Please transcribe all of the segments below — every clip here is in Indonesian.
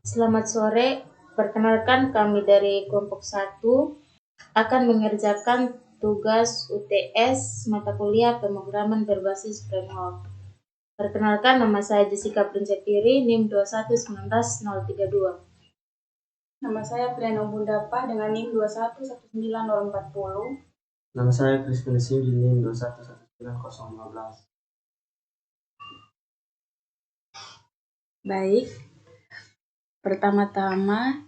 Selamat sore, perkenalkan kami dari kelompok 1 akan mengerjakan tugas UTS mata kuliah pemrograman berbasis framework. Perkenalkan, nama saya Jessica Princetiri, NIM 2119032. Nama saya Priano Bundapa dengan NIM 2119040. Nama saya Crispin Singgi, NIM 2119015. Baik, pertama-tama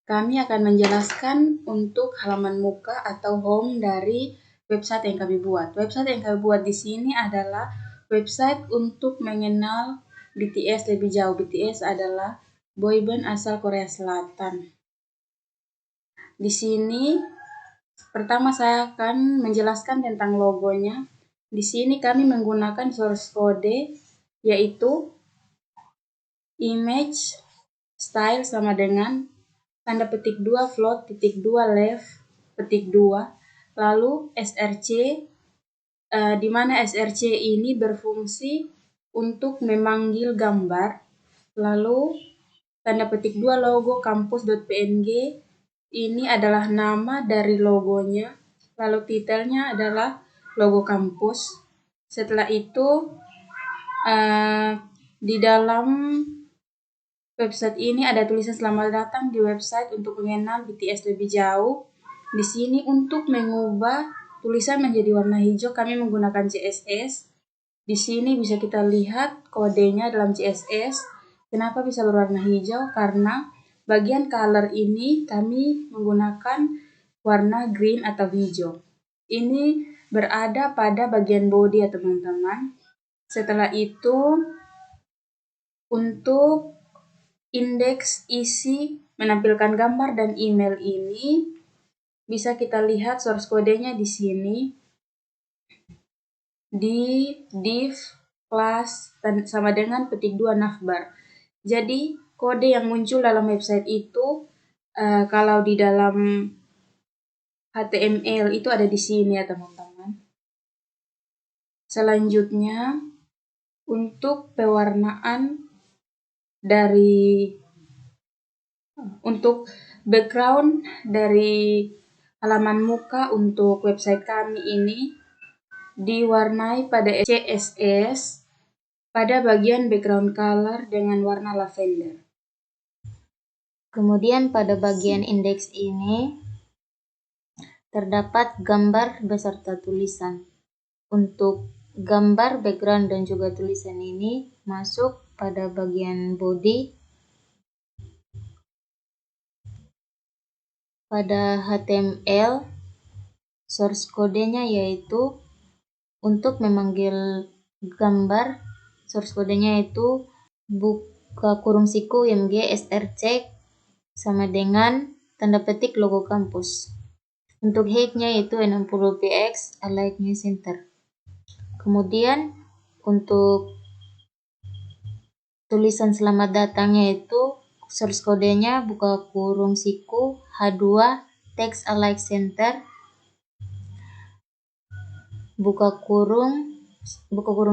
kami akan menjelaskan untuk halaman muka atau home dari website yang kami buat. Website yang kami buat di sini adalah website untuk mengenal BTS lebih jauh. BTS adalah boyband asal Korea Selatan. Di sini pertama saya akan menjelaskan tentang logonya. Di sini kami menggunakan source code yaitu image style sama dengan tanda petik 2 float titik 2 left petik 2, lalu src di mana src ini berfungsi untuk memanggil gambar, lalu tanda petik 2 logo kampus.png ini adalah nama dari logonya, lalu titelnya adalah logo kampus. Setelah itu di dalam website ini ada tulisan selamat datang di website untuk mengenal BTS lebih jauh. Di sini untuk mengubah tulisan menjadi warna hijau kami menggunakan CSS. Di sini bisa kita lihat kodenya dalam CSS. Kenapa bisa berwarna hijau? Karena bagian color ini kami menggunakan warna green atau hijau. Ini berada pada bagian body ya teman-teman. Setelah itu untuk indeks isi menampilkan gambar dan email ini bisa kita lihat source kodenya di sini di div class sama dengan petik 2 navbar. Jadi kode yang muncul dalam website itu kalau di dalam HTML itu ada di sini ya teman-teman. Selanjutnya untuk pewarnaan untuk background dari halaman muka untuk website kami ini diwarnai pada CSS pada bagian background color dengan warna lavender. Kemudian pada bagian indeks ini terdapat gambar beserta tulisan. Untuk gambar, background, dan juga tulisan ini masuk pada bagian body. Pada HTML, source kodenya yaitu untuk memanggil gambar, source kodenya itu buka kurung siku mg src sama dengan tanda petik logo kampus. Untuk height-nya yaitu 60 px Allied New Center. Kemudian untuk tulisan selamat datang yaitu source kodenya buka kurung siku H2 text Allied Center, buka kurung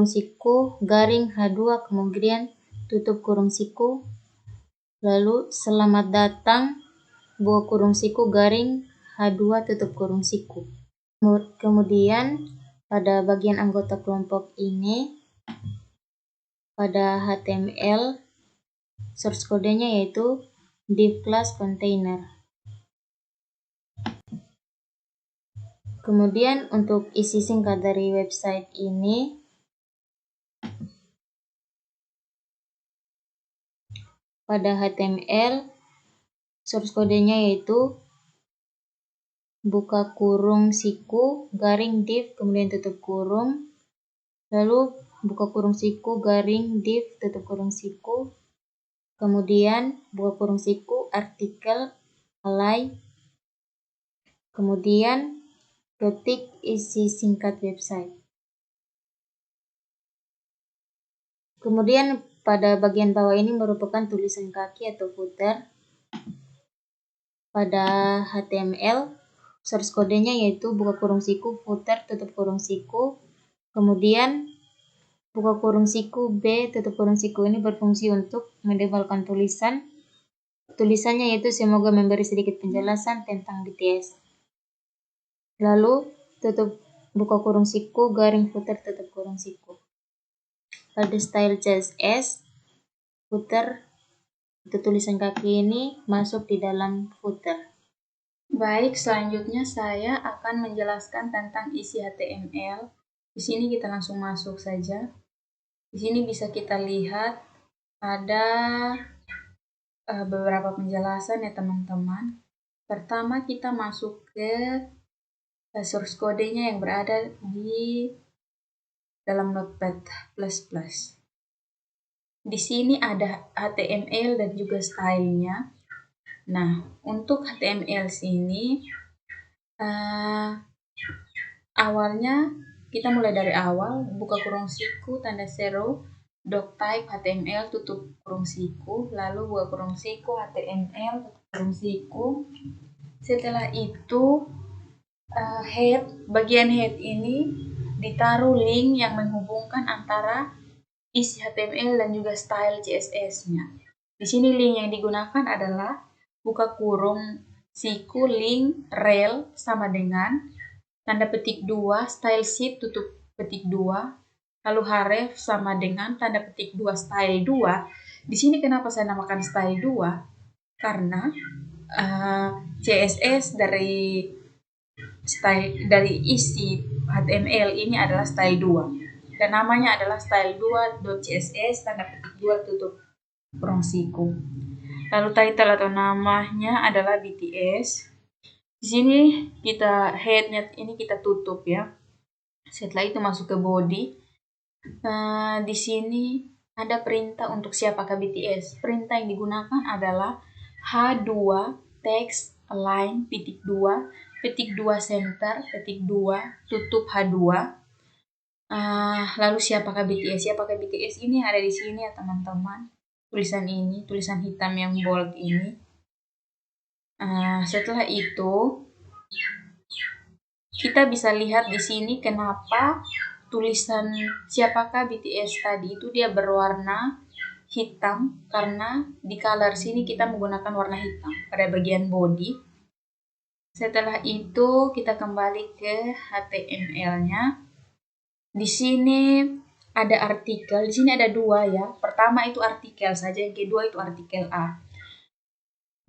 siku garing H2 kemudian tutup kurung siku, lalu selamat datang buka kurung siku garing H2 tutup kurung siku. Kemudian pada bagian anggota kelompok ini pada HTML source kodenya yaitu div class container. Kemudian untuk isi singkat dari website ini pada HTML source kodenya yaitu buka kurung siku garing div kemudian tutup kurung, lalu buka kurung siku garing div tutup kurung siku, kemudian buka kurung siku artikel alay, kemudian ketik isi singkat website. Kemudian pada bagian bawah ini merupakan tulisan kaki atau footer. Pada HTML source kodenya yaitu buka kurung siku footer tutup kurung siku, kemudian buka kurung siku B tutup kurung siku ini berfungsi untuk mendebalkan tulisan, tulisannya yaitu semoga memberi sedikit penjelasan tentang BTS. Lalu tutup buka kurung siku, garing footer tutup kurung siku. Pada style CSS, footer itu tulisan kaki ini masuk di dalam footer. Baik, selanjutnya saya akan menjelaskan tentang isi HTML. Di sini kita langsung masuk saja. Di sini bisa kita lihat ada beberapa penjelasan ya teman-teman. Pertama kita masuk ke source code-nya yang berada di dalam Notepad++. Di sini ada HTML dan juga stylenya. Nah, untuk HTML sini awalnya kita mulai dari awal, buka kurung siku, tanda seru, doctype HTML, tutup kurung siku, lalu buka kurung siku, HTML, tutup kurung siku. Setelah itu head, bagian head ini ditaruh link yang menghubungkan antara isi HTML dan juga style CSS-nya. Di sini link yang digunakan adalah buka kurung siku link rel sama dengan tanda petik 2 style sheet tutup petik 2, lalu href sama dengan tanda petik 2 style 2. Di sini kenapa saya namakan style 2? Karena CSS dari isi HTML ini adalah style 2 dan namanya adalah style2.css tanda petik 2 tutup kurung siku. Lalu title atau namanya adalah BTS. Di sini kita headnya ini kita tutup ya. Setelah itu masuk ke body. Di sini ada perintah untuk siapakah BTS. Perintah yang digunakan adalah H2 text align petik 2 center petik 2 tutup H2. Lalu siapakah BTS? Siapakah BTS ini ada di sini ya teman-teman. Tulisan ini, tulisan hitam yang bold ini. Setelah itu kita bisa lihat di sini kenapa tulisan siapakah BTS tadi itu dia berwarna hitam, karena di color sini kita menggunakan warna hitam pada bagian body. Setelah itu kita kembali ke HTML-nya. Di sini ada artikel, di sini ada dua ya. Pertama itu artikel saja, yang kedua itu artikel A.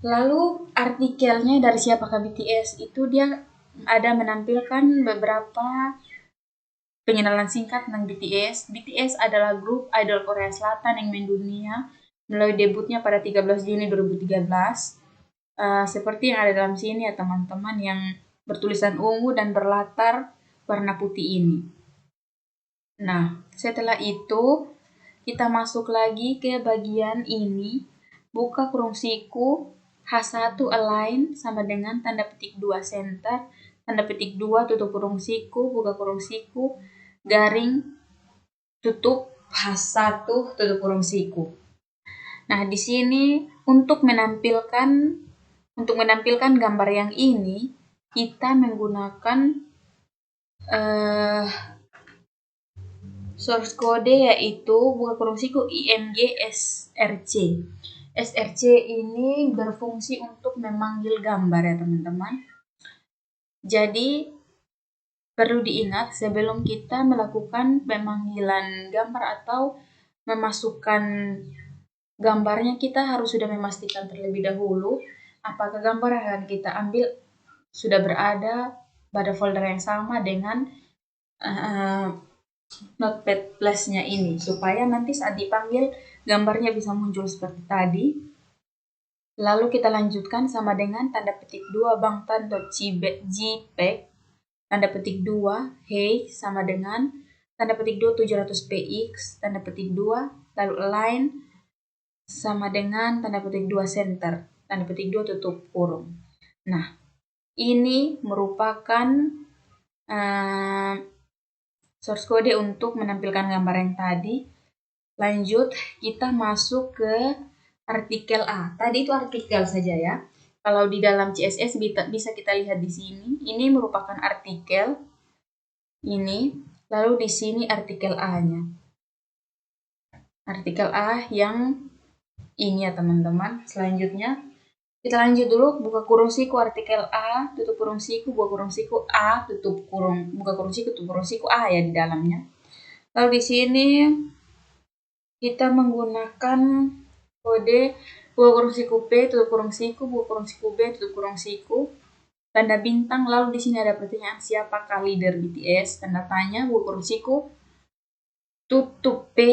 Lalu artikelnya dari siapakah BTS itu dia ada menampilkan beberapa pengenalan singkat tentang BTS. BTS adalah grup idol Korea Selatan yang mendunia melalui debutnya pada 13 Juni 2013. Seperti yang ada dalam sini ya teman-teman, yang bertulisan ungu dan berlatar warna putih ini. Nah, setelah itu kita masuk lagi ke bagian ini, buka kurung siku, H1 align sama dengan tanda petik 2 center, tanda petik 2 tutup kurung siku, buka kurung siku, garing tutup H1 tutup kurung siku. Nah, di sini untuk menampilkan gambar yang ini kita menggunakan source code yaitu buka kurung siku img src. src ini berfungsi untuk memanggil gambar ya teman-teman. Jadi perlu diingat sebelum kita melakukan pemanggilan gambar atau memasukkan gambarnya, kita harus sudah memastikan terlebih dahulu apakah gambar yang akan kita ambil sudah berada pada folder yang sama dengan Notepad Plus-nya ini, supaya nanti saat dipanggil gambarnya bisa muncul seperti tadi. Lalu kita lanjutkan sama dengan tanda petik 2 bangtan.jpg, tanda petik 2 hey sama dengan tanda petik 2 700px, tanda petik 2 lalu align sama dengan tanda petik 2 center, tanda petik 2 tutup kurung. Nah, ini merupakan source code untuk menampilkan gambar yang tadi. Lanjut, kita masuk ke artikel A. Tadi itu artikel saja ya. Kalau di dalam CSS bisa kita lihat di sini, ini merupakan artikel ini. Lalu di sini artikel A-nya. Artikel A yang ini ya teman-teman. Selanjutnya Kita lanjut dulu, buka kurung siku artikel A, tutup kurung siku, buka kurung siku A, tutup kurung, buka kurung siku, tutup kurung siku A ya di dalamnya. Lalu di sini kita menggunakan kode buka kurung siku P, tutup kurung siku, buka kurung siku B, tutup kurung siku, tanda bintang. Lalu di sini ada pertanyaan siapakah leader BTS, tanda tanya, buka kurung siku, tutup P,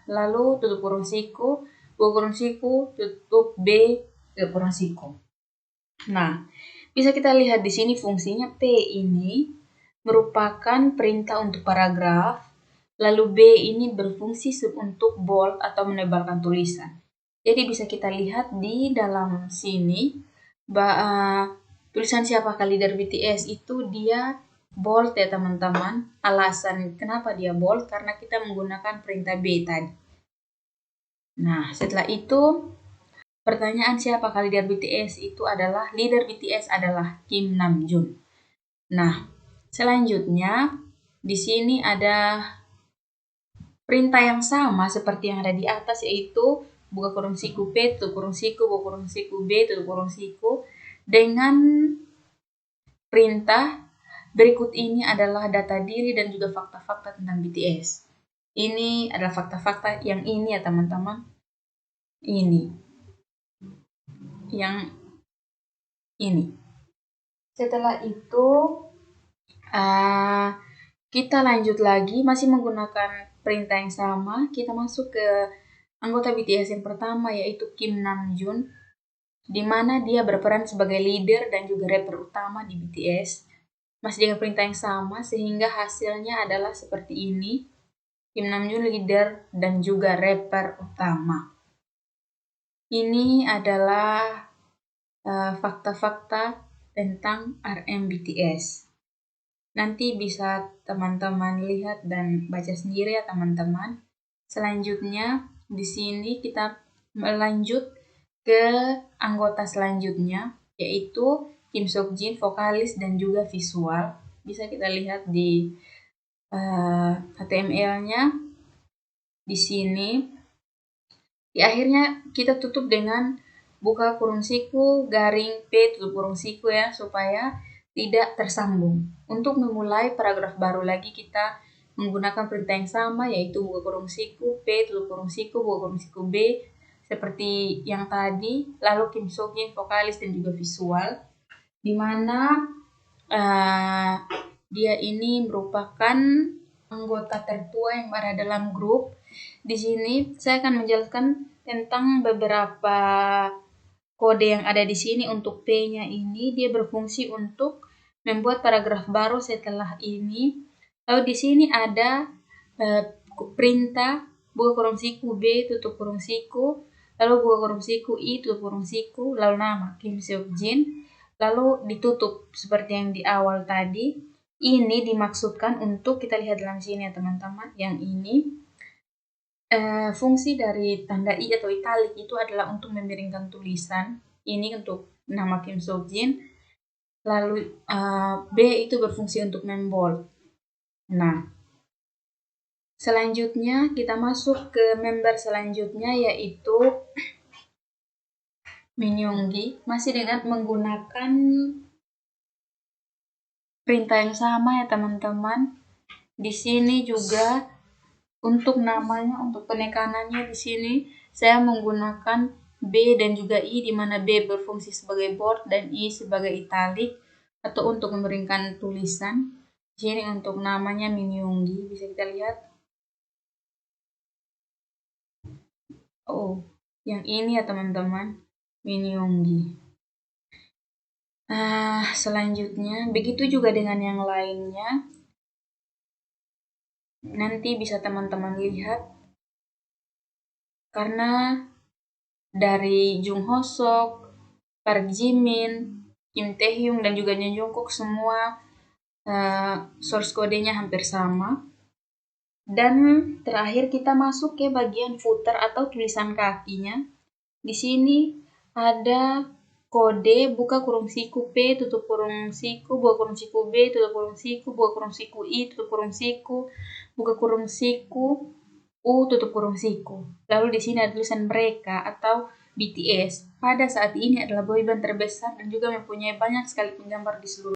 lalu tutup kurung siku, buka kurung siku, tutup B, tutup kurung siku. Nah, bisa kita lihat di sini fungsinya P ini merupakan perintah untuk paragraf, lalu B ini berfungsi untuk bold atau menebalkan tulisan. Jadi bisa kita lihat di dalam sini, tulisan siapakah leader BTS itu dia bold ya teman-teman. Alasan kenapa dia bold karena kita menggunakan perintah B tadi. Nah, setelah itu pertanyaan siapakah leader BTS itu adalah leader BTS adalah Kim Namjoon. Nah, selanjutnya di sini ada perintah yang sama seperti yang ada di atas, yaitu buka kurung siku P, tutup kurung siku, buka kurung siku B, tutup kurung siku, dengan perintah berikut ini adalah data diri dan juga fakta-fakta tentang BTS. Ini adalah fakta-fakta yang ini ya teman-teman. Ini. Yang ini. Setelah itu kita lanjut lagi, masih menggunakan perintah yang sama. Kita masuk ke anggota BTS yang pertama, yaitu Kim Namjoon, di mana dia berperan sebagai leader dan juga rapper utama di BTS. Masih dengan perintah yang sama, sehingga hasilnya adalah seperti ini. Kim Namjoon leader dan juga rapper utama. Ini adalah fakta-fakta tentang RM BTS. Nanti bisa teman-teman lihat dan baca sendiri ya teman-teman. Selanjutnya di sini kita melanjut ke anggota selanjutnya, yaitu Kim Seokjin, vokalis dan juga visual. Bisa kita lihat di HTML-nya di sini. Di akhirnya kita tutup dengan buka kurung siku garing P, tutup kurung siku ya, supaya tidak tersambung. Untuk memulai paragraf baru lagi kita menggunakan perintah yang sama, yaitu buka kurung siku P, tutup kurung siku, buka kurung siku B, seperti yang tadi. Lalu Kim Seokjin, vokalis dan juga visual, di mana dia ini merupakan anggota tertua yang berada dalam grup. Di sini saya akan menjelaskan tentang beberapa kode yang ada di sini. Untuk P-nya ini dia berfungsi untuk membuat paragraf baru setelah ini. Lalu di sini ada perintah buka kurung siku B, tutup kurung siku, lalu buka kurung siku I, tutup kurung siku, lalu nama Kim Seokjin, lalu ditutup seperti yang di awal tadi. Ini dimaksudkan untuk kita lihat dalam sini ya teman-teman. Yang ini fungsi dari tanda I atau italic itu adalah untuk memiringkan tulisan. Ini untuk nama Kim Seokjin. Lalu B itu berfungsi untuk membold. Nah, selanjutnya kita masuk ke member selanjutnya, yaitu Min Yoongi, masih dengan menggunakan perintah yang sama ya teman-teman. Di sini juga untuk namanya, untuk penekanannya di sini saya menggunakan B dan juga I, di mana B berfungsi sebagai bold dan I sebagai italic atau untuk memberikan tulisan. Di sini untuk namanya Min Yoongi, bisa kita lihat. Oh, yang ini ya teman-teman, Min Yoongi. Selanjutnya begitu juga dengan yang lainnya. Nanti bisa teman-teman lihat, karena dari Jung Ho Sok, Park Ji Min, Kim Tae Hyung dan juga Jung Jungkook semua source kodenya hampir sama. Dan terakhir kita masuk ke bagian footer atau tulisan kakinya. Di sini ada kode buka kurung siku P, tutup kurung siku, buka kurung siku B, tutup kurung siku, buka kurung siku I, tutup kurung siku, buka kurung siku U, tutup kurung siku. Lalu di sini ada tulisan mereka atau BTS pada saat ini adalah boyband terbesar dan juga mempunyai banyak sekali penggemar di seluruh.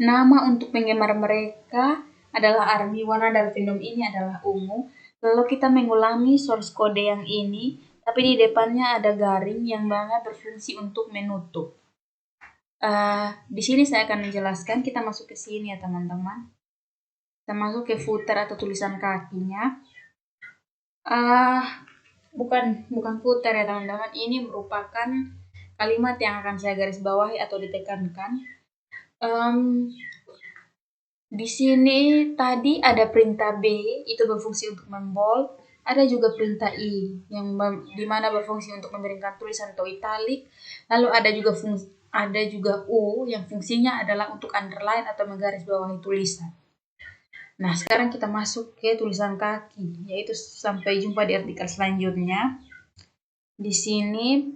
Nama untuk penggemar mereka adalah ARMY. Warna dari fandom ini adalah ungu. Lalu kita mengulangi source kode yang ini, tapi di depannya ada garing yang mana berfungsi untuk menutup. Di sini saya akan menjelaskan. Kita masuk ke sini ya teman-teman. Kita masuk ke footer atau tulisan kakinya. Bukan footer ya teman-teman. Ini merupakan kalimat yang akan saya garis bawahi atau ditekankan. Di sini tadi ada perintah B, itu berfungsi untuk membold. Ada juga perintah I yang dimana berfungsi untuk mengeringkan tulisan atau italic. Lalu ada juga U yang fungsinya adalah untuk underline atau menggarisbawahi tulisan. Nah, sekarang kita masuk ke tulisan kaki, yaitu sampai jumpa di artikel selanjutnya. Di sini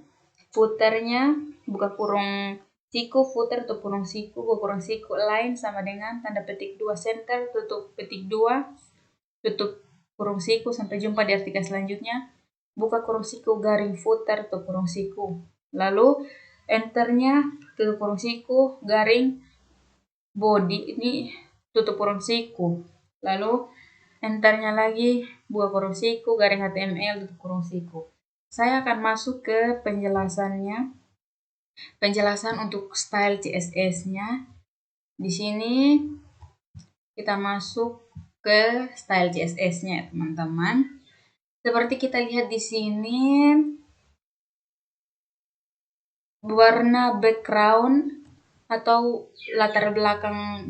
footernya buka kurung siku, footer atau kurung siku, buka kurung siku, line sama dengan tanda petik 2 center, tutup petik 2, tutup kurung siku, sampai jumpa di artikel selanjutnya. Buka kurung siku, garing footer atau kurung siku. Lalu enternya, tutup kurung siku, garing body, ini tutup kurung siku. Lalu enternya lagi, buka kurung siku, garing HTML, tutup kurung siku. Saya akan masuk ke penjelasannya. Penjelasan untuk style CSS-nya. Di sini kita masuk ke style CSS-nya, teman-teman. Seperti kita lihat di sini, warna background atau latar belakang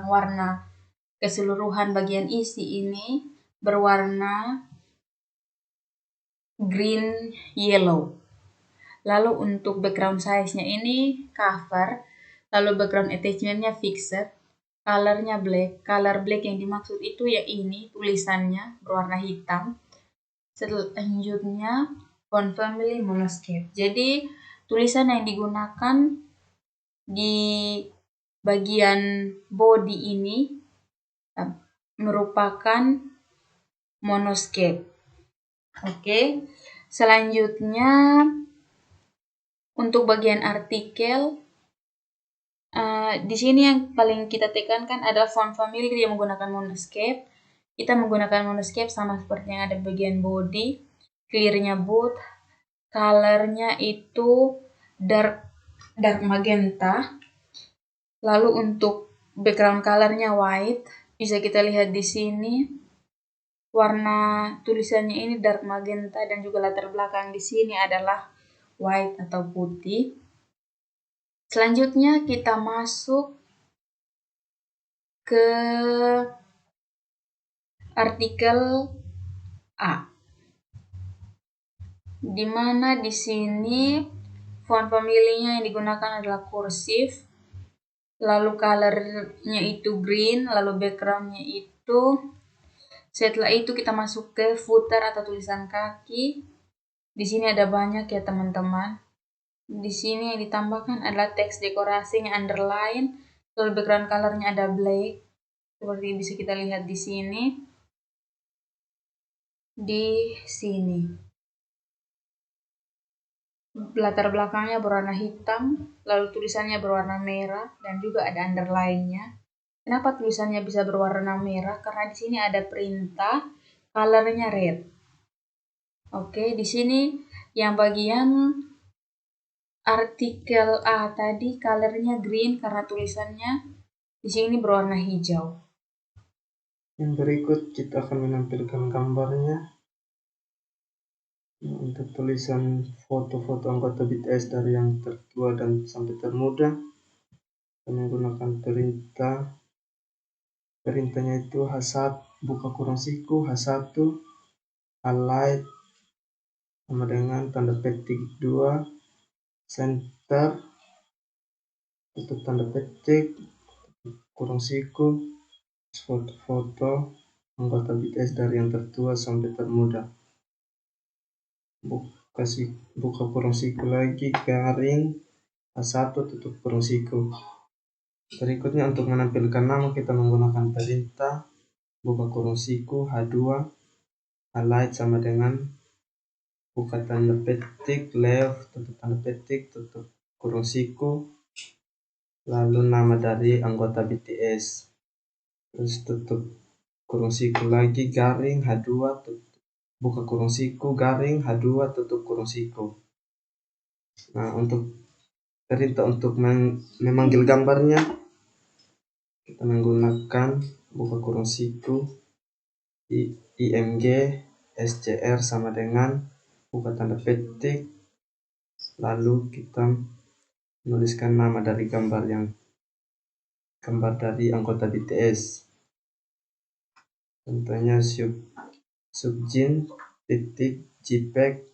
warna keseluruhan bagian isi ini berwarna green yellow. Lalu untuk background size-nya ini cover, lalu background attachment-nya fixed, color-nya black. Color black yang dimaksud itu ya ini tulisannya berwarna hitam. Selanjutnya font family monoscape. Jadi tulisan yang digunakan di bagian body ini merupakan monoscape. Oke. Selanjutnya untuk bagian artikel, di sini yang paling kita tekankan adalah font family yang menggunakan monoscape. Kita menggunakan monoscape sama seperti yang ada bagian body. Clear-nya bold, color-nya itu dark magenta. Lalu untuk background color-nya white, bisa kita lihat di sini. Warna tulisannya ini dark magenta dan juga latar belakang di sini adalah white atau putih. Selanjutnya kita masuk ke artikel A, di mana di sini font family-nya yang digunakan adalah kursiv, lalu color-nya itu green, lalu background-nya itu. Setelah itu kita masuk ke footer atau tulisan kaki. Di sini ada banyak ya teman-teman. Di sini yang ditambahkan adalah teks dekorasinya underline, lalu background color-nya ada black, seperti bisa kita lihat di sini. Di sini latar belakangnya berwarna hitam, lalu tulisannya berwarna merah dan juga ada underline-nya. Kenapa tulisannya bisa berwarna merah? Karena di sini ada perintah color-nya red. Oke, di sini yang bagian artikel A tadi color-nya green karena tulisannya di sini berwarna hijau. Yang berikut kita akan menampilkan gambarnya. Untuk tulisan foto-foto anggota BTS dari yang tertua dan sampai termuda, kita menggunakan perintahnya itu H1 buka kurung siku H1 highlight sama dengan tanda petik 2 center, tutup tanda petik, kurung siku, foto-foto anggota BTS dari yang tertua sampai termuda. Buka kurung siku lagi, garing H1 tutup kurung siku. Berikutnya untuk menampilkan nama kita menggunakan perintah buka kurung siku H2 highlight sama dengan buka tanda petik left tutup tanda petik tutup kurung siku lalu nama dari anggota BTS, terus tutup kurung siku lagi garing H2 tutup, buka kurung siku garing H2 tutup kurung siku. Nah, untuk perintah untuk memanggil gambarnya kita menggunakan buka kurung siku img scr sama dengan buka tanda petik lalu kita menuliskan nama dari gambar dari anggota BTS, contohnya subjin titik jpeg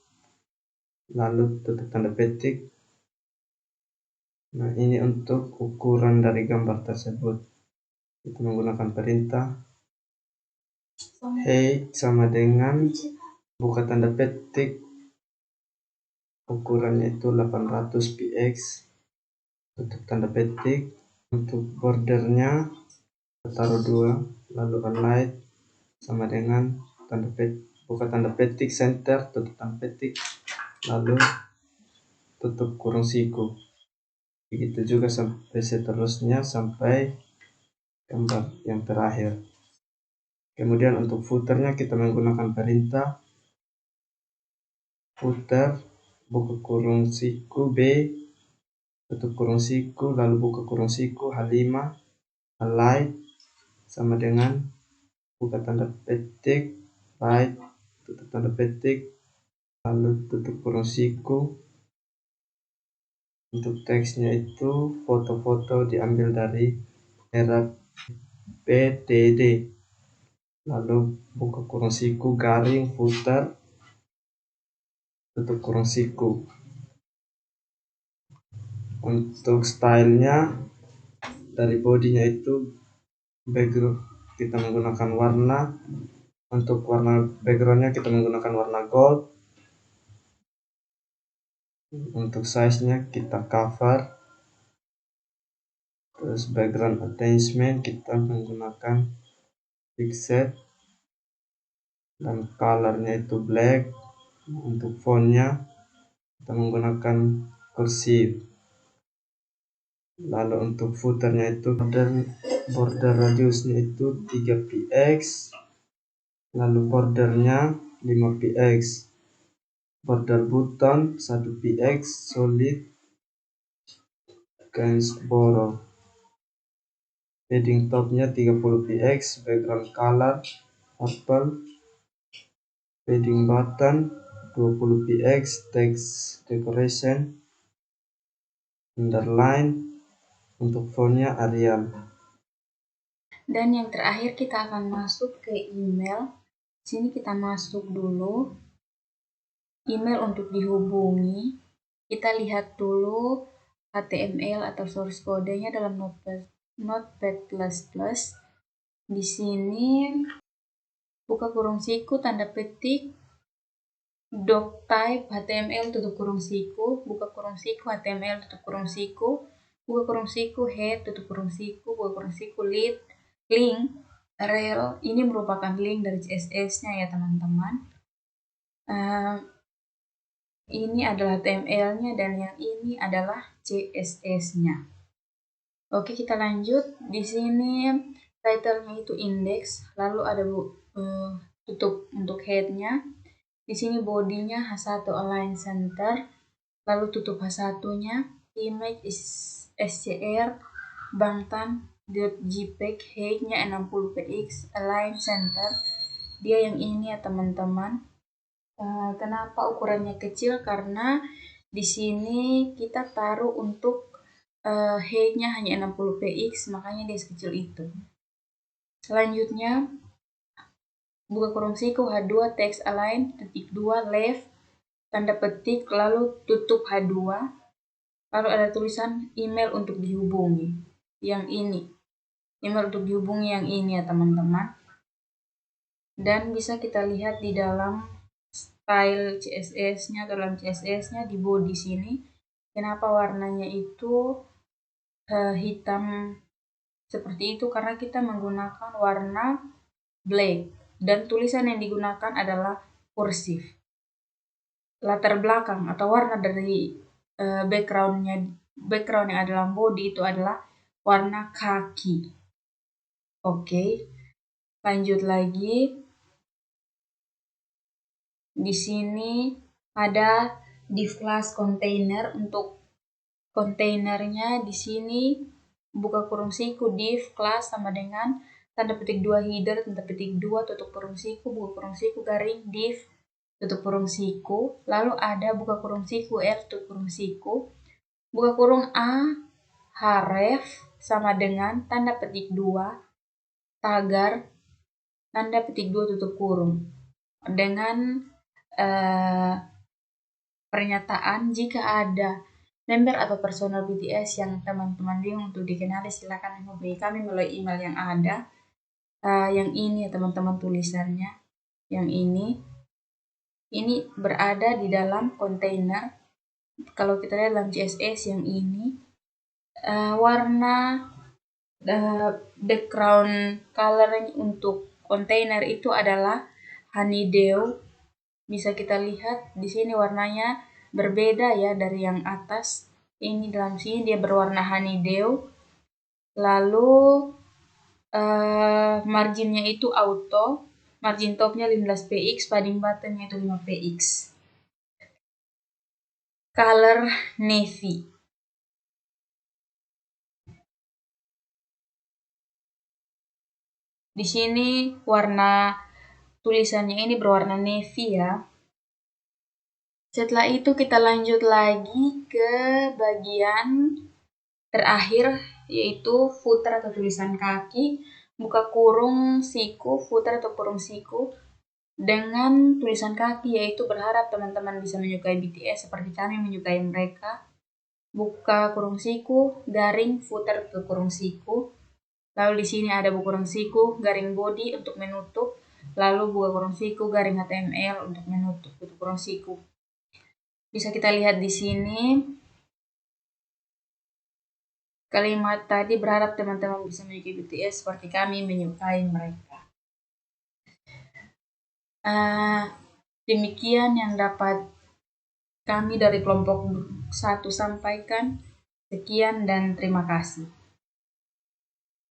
lalu tutup tanda petik. Nah, ini untuk ukuran dari gambar tersebut. Kita menggunakan perintah hey sama dengan buka tanda petik ukurannya itu 800 px tutup tanda petik. Untuk bordernya kita taruh 2 lalu highlight sama dengan buka tanda petik center tutup tanda petik lalu tutup kurung siku. Begitu juga sampai seterusnya sampai gambar yang terakhir. Kemudian untuk footernya kita menggunakan perintah footer buka kurung siku B tutup kurung siku lalu buka kurung siku H5 highlight sama dengan buka tanda petik right tutup tanda petik lalu tutup kurung siku. Untuk teksnya itu foto-foto diambil dari era PTD lalu buka kurung siku garing footer tutup kurung siku. Untuk stylenya dari bodinya itu background kita menggunakan warna, untuk warna backgroundnya kita menggunakan warna gold. Untuk size nya kita cover, terus background attachment kita menggunakan fixed dan colornya itu black. Untuk fontnya kita menggunakan cursive. Lalu untuk footernya itu border radiusnya itu 3 px lalu bordernya 5 px, border button 1 px solid Gainsborough, padding topnya 30 px, background color purple, padding button 20 px, text decoration underline. Untuk fontnya Arial. Dan yang terakhir kita akan masuk ke email. Sini kita masuk dulu email untuk dihubungi. Kita lihat dulu HTML atau source kodenya dalam Notepad++. Di sini buka kurung siku tanda petik doctype HTML tutup kurung siku, buka kurung siku HTML tutup kurung siku, buka kurung siku head tutup kurung siku, buka kurung siku link rel. Ini merupakan link dari CSS-nya ya teman-teman. Ini adalah HTML-nya dan yang ini adalah CSS-nya. Oke, kita lanjut. Di sini title-nya itu index, lalu ada tutup untuk head-nya. Di sini body-nya H1 align center, lalu tutup H1-nya. Image is scr bangtan.jpg, height-nya 60 px, align center. Dia yang ini ya teman-teman. Kenapa ukurannya kecil? Karena di sini kita taruh untuk height-nya hanya 60 px, makanya dia sekecil itu. Selanjutnya buka kurung siku H2 text align titik 2 left tanda petik lalu tutup H2, lalu ada tulisan email untuk dihubungi. Yang ini email untuk dihubungi yang ini ya teman-teman. Dan bisa kita lihat di dalam style CSS-nya, dalam CSS-nya di body sini kenapa warnanya itu hitam seperti itu, karena kita menggunakan warna black, dan tulisan yang digunakan adalah kursif. Latar belakang atau warna dari background yang ada dalam body itu adalah warna khaki. Oke, lanjut lagi. Di sini ada div class container. Untuk kontainernya di sini buka kurung siku div class sama dengan tanda petik 2 header, tanda petik 2 tutup kurung siku, buka kurung siku garing div tutup kurung siku, lalu ada buka kurung siku R tutup kurung siku, buka kurung A href sama dengan tanda petik 2 tagar tanda petik 2 tutup kurung dengan pernyataan jika ada member atau personal BTS yang teman-teman bingung untuk dikenali, silakan menghubungi kami melalui email yang ada. Yang ini ya teman-teman tulisannya, yang ini berada di dalam kontainer. Kalau kita lihat dalam CSS yang ini warna background color untuk kontainer itu adalah honeydew. Bisa kita lihat di sini warnanya berbeda ya dari yang atas. Ini dalam sini dia berwarna honeydew. Lalu marginnya itu auto, margin topnya 15 px, padding buttonnya itu 5 px. Color navy. Di sini warna tulisannya ini berwarna navy ya. Setelah itu kita lanjut lagi ke bagian terakhir, yaitu footer atau tulisan kaki. Buka kurung siku, footer atau kurung siku dengan tulisan kaki, yaitu berharap teman-teman bisa menyukai BTS seperti kami menyukai mereka. Buka kurung siku garing footer atau kurung siku. Lalu di sini ada buka kurung siku garing body untuk menutup. Lalu buka kurung siku garing HTML untuk menutup tutup kurung siku. Bisa kita lihat di sini. Kalimat tadi berharap teman-teman bisa menyukai BTS seperti kami menyukai mereka. Demikian yang dapat kami dari kelompok 1 sampaikan. Sekian dan terima kasih.